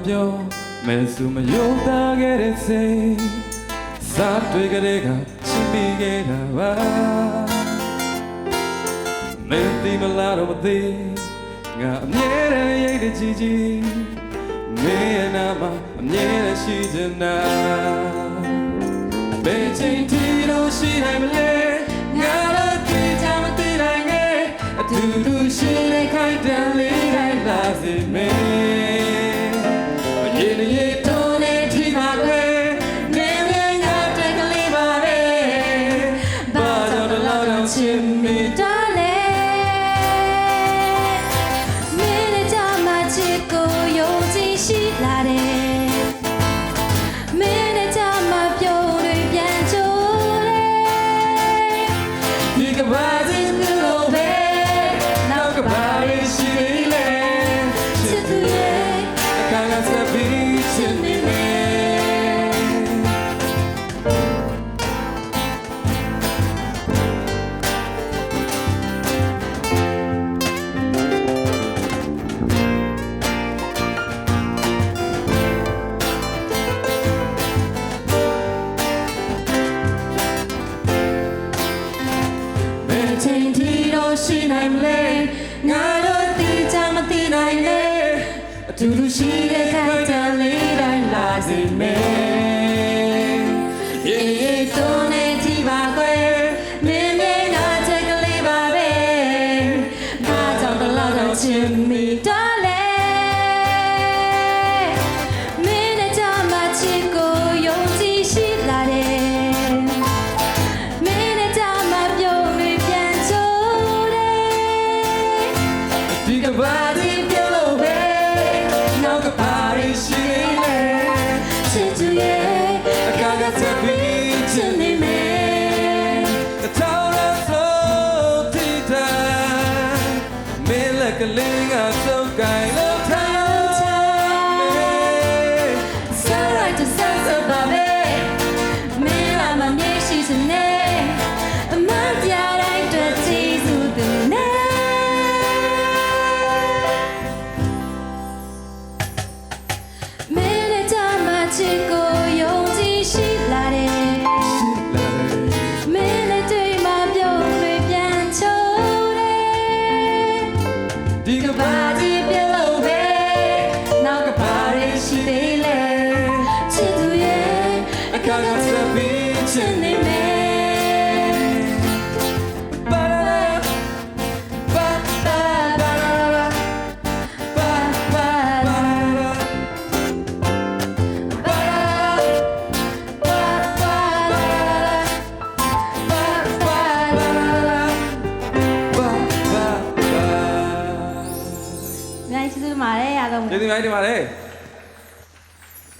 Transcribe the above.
ပြောမဲစုမယုံသားခဲ့တဲ့စိတ်စားတွေ့ကြတဲ့ကချစ်မိခဲ့တာပါမင်းဒီမလားတော့မသိငါအမြဲတမ်းရိတ်တဲ့ကြီးကြီးမင်းရဲ့နာမအမြဲတမ်းရှိချင်တာဘယ်ချိန်ထိလို့ရှိနိုင်မလဲငါတို့သိချင်မသိနိုင်ခဲ့အတူတူရှိတဲ့ခိုင်တန်လေးတိုင်းလာစေမင်းရေရေတုံးနေထိပါခွဲနေနေငါတက်ကလေးပါပဲဘာကြောင့်လောက်တော့ချင်မိတာလဲမင်းနဲ့ကြမှာချစ်ကိုယုံကြည်ရှိလာတယ်မင်းနဲ့ကြမှာပြုံးတွေပြန်ချိုးတယ်ဒီကဘာကြီးလို့ပဲနောက်ကဘာလေးရှိလေချစ်သူရဲ့အခါကဆက်ပြီးချစ်နေမယ်ချိန်ထိတော့ရှိနိုင်မလဲငါတို့သိချင်မသိနိုင်လေအတူတူရှိတဲ့ခိုင်တန်လေးတိုင်းလာစေမယ်ရေရေတုံးနေကြည့်ပါခွဲမင်းနဲ့ငါချက်ကလေးပါပဲဘာကြောင့်တော့တော့ချင်မိတာလဲမင်းနဲ့ကြမှာချစ်ကိုယုံကြည်ရှိလာတယ်မင်းနဲ့ကြမှာပြုံးတွေပြန်ချိုးတယ်ဒီကဘာဒီပြလို့ပဲနောက်ကဘာရှိလေချစ်သူရဲ့အခါကဆက်ပြီးချစ်နေမယ်အထောက်ရဆုံးတိတာမင်းလက်ကလေးကစုပ်ကိုင်လို့ထားချစ်ကိုယုံကြည်ရှိလာတယ်မင်းနဲ့တွေ့မှပြုံးတွေပြန်ချိုးတယ်ဒီကဘာဒီပြလို့ပဲနောက်ကဘာရှိသေးလဲချစ်သူရဲ့အခါကဆက်ပြီးချစ်နေမယ်ကျေးဇူးတင်ပါတယ်အားလုံးကျေးဇူးများတင်ပါတယ်